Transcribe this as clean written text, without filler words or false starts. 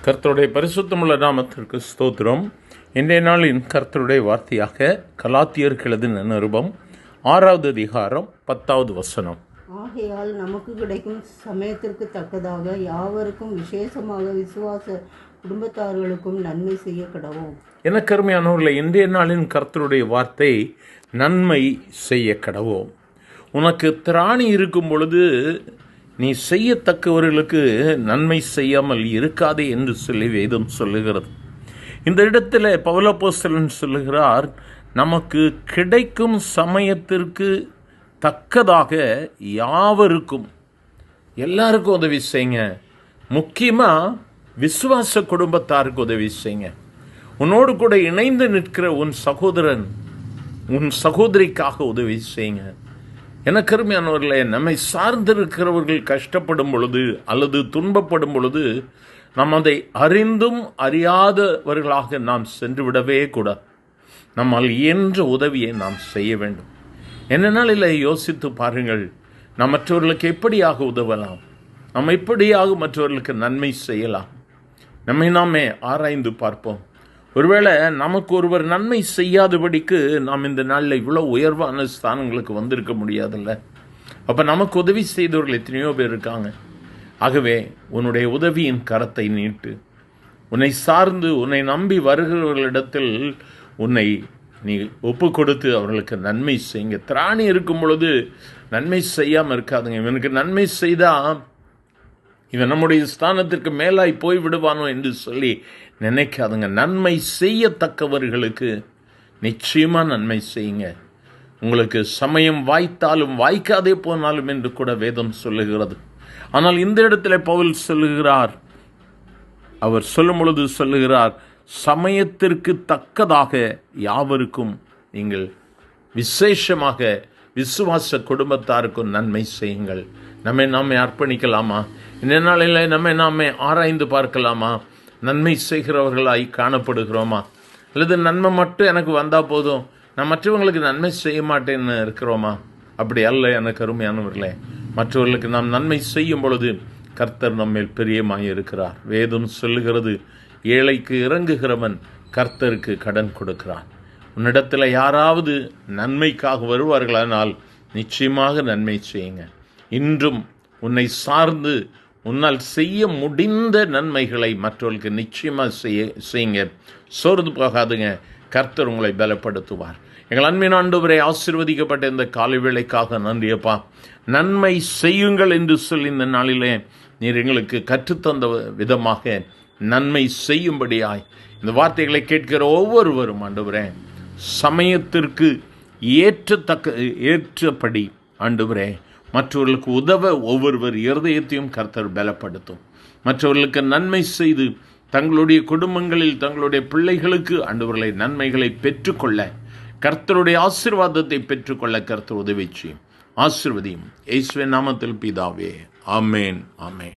கர்த்தருடைய பரிசுத்தமுள்ள நாமத்திற்கு ஸ்தோத்திரம். இன்றைய நாளின் கர்த்தருடைய வார்த்தையாக கலாத்தியருக்கு எழுதின நிருபம் 6வது அதிகாரம் 10வது வசனம். ஆகையால் நமக்கு கிடைக்கும் சமயத்திற்கு தக்கதாக யாவருக்கும் விசேஷமாக விசுவாச குடும்பத்தார்களுக்கும் நன்மை செய்ய கடவோம். எனக்கு அருமையானவர்களே, இன்றைய நாளின் கர்த்தருடைய வார்த்தை நன்மை செய்ய கடவோம். உனக்கு திராணி இருக்கும் பொழுது நீ செய்யத்தக்கவர்களுக்கு நன்மை செய்யாமல் இருக்காதே என்று சொல்லி வேதம் சொல்லுகிறது. இந்த இடத்துல பவுலப்போஸ்தலன் சொல்லுகிறார், நமக்கு கிடைக்கும் சமயத்திற்கு தக்கதாக யாவருக்கும், எல்லாருக்கும் உதவி செய்யுங்க. முக்கியமாக விசுவாச குடும்பத்தாருக்கு உதவி செய்யுங்க. உன்னோடு கூட இணைந்து நிற்கிற உன் சகோதரன், உன் சகோதரிக்காக உதவி செய்யுங்க. எனக்கு அருமையானவர்களே, நம்மை சார்ந்திருக்கிறவர்கள் கஷ்டப்படும் பொழுது அல்லது துன்பப்படும் பொழுது நாம் அதை அறிந்தும் அறியாதவர்களாக நாம் சென்று விடவே கூடாது. நம்மால் இயன்ற உதவியை நாம் செய்ய வேண்டும். என்ன நாளில் யோசித்து பாருங்கள், நாம் மற்றவர்களுக்கு எப்படியாக உதவலாம், நாம் எப்படியாக மற்றவர்களுக்கு நன்மை செய்யலாம். நம்மை நாமே ஆராய்ந்து பார்ப்போம். ஒருவேளை நமக்கு ஒருவர் நன்மை செய்யாதபடிக்கு நாம் இந்த நாளில் இவ்வளோ உயர்வான ஸ்தானங்களுக்கு வந்திருக்க முடியாதுல்ல. அப்போ நமக்கு உதவி செய்தவர்கள் எத்தனையோ பேர் இருக்காங்க. ஆகவே உன்னுடைய உதவியின் கரத்தை நீட்டு. உன்னை சார்ந்து உன்னை நம்பி வருகிறவர்களிடத்தில் உன்னை நீ ஒப்பு கொடுத்து அவர்களுக்கு நன்மை செய்யுங்க. திராணி இருக்கும் பொழுது நன்மை செய்யாமல் இருக்காதுங்க. இவனுக்கு நன்மை செய்தால் இவன் நம்முடைய ஸ்தானத்திற்கு மேலாய் போய் விடுவானோ என்று சொல்லி நினைக்காதுங்க. நன்மை செய்யத்தக்கவர்களுக்கு நிச்சயமாக நன்மை செய்யுங்க. உங்களுக்கு சமயம் வாய்த்தாலும் வாய்க்காதே போனாலும் என்று கூட வேதம் சொல்லுகிறது. ஆனால் இந்த இடத்துல பவுல் சொல்லுகிறார், அவர் சொல்லும் பொழுது சொல்லுகிறார், சமயத்திற்கு தக்கதாக யாவருக்கும் நீங்கள் விசேஷமாக விசுவாச குடும்பத்தாருக்கும் நன்மை செய்யுங்கள். நாமே அர்ப்பணிக்கலாமா? இந்த நாளில் நாமே ஆராய்ந்து பார்க்கலாமா? நன்மை செய்கிறவர்களாய் காணப்படுகிறோமா? அல்லது நன்மை மட்டும் எனக்கு வந்தால் போதும், நான் மற்றவங்களுக்கு நன்மை செய்ய மாட்டேன்னு இருக்கிறோமா? அப்படி அல்ல எனக்கு அருமையானவர்களே. மற்றவர்களுக்கு நாம் நன்மை செய்யும் பொழுது கர்த்தர் நம்மேல் பிரியமாய் இருக்கிறார். வேதம் சொல்லுகிறது, ஏழைக்கு இறங்குகிறவன் கர்த்தருக்கு கடன் கொடுக்கிறான். உன்னிடத்தில் யாராவது நன்மைக்காக வருவார்களானால் நிச்சயமாக நன்மை செய்யுங்க. இன்றும் உன்னை சார்ந்து உன்னால் செய்ய முடிந்த நன்மைகளை மற்றவர்களுக்கு நிச்சயமாக செய்யுங்க. சோர்ந்து போகாதுங்க. கர்த்தர் உங்களை பலப்படுத்துவார். எங்கள் அன்பின் ஆண்டவரே, ஆசீர்வதிக்கப்பட்ட இந்த காலை வேளைக்காக நன்றியப்பா. நன்மை செய்யுங்கள் என்று சொல்லி இந்த நாளிலே நீர் எங்களுக்கு கற்றுத்தந்த விதமாக நன்மை செய்யும்படியாய் இந்த வார்த்தைகளை கேட்கிற ஒவ்வொருவரும் ஆண்டவரே, சமயத்திற்கு ஏற்றபடி ஆண்டவரே மற்றவர்களுக்கு உதவ ஒவ்வொருவர் இருதயத்தையும் கர்த்தர் பலப்படுத்தும். மற்றவர்களுக்கு நன்மை செய்து தங்களுடைய குடும்பங்களில் தங்களுடைய பிள்ளைகளுக்கு ஆண்டவர்களை நன்மைகளை பெற்றுக்கொள்ள, கர்த்தருடைய ஆசீர்வாதத்தை பெற்றுக்கொள்ள கர்த்தர் உதவி செய்யும். ஆசீர்வதியும். இயேசுவின் நாமத்தில் பிதாவே. ஆமேன், ஆமேன்.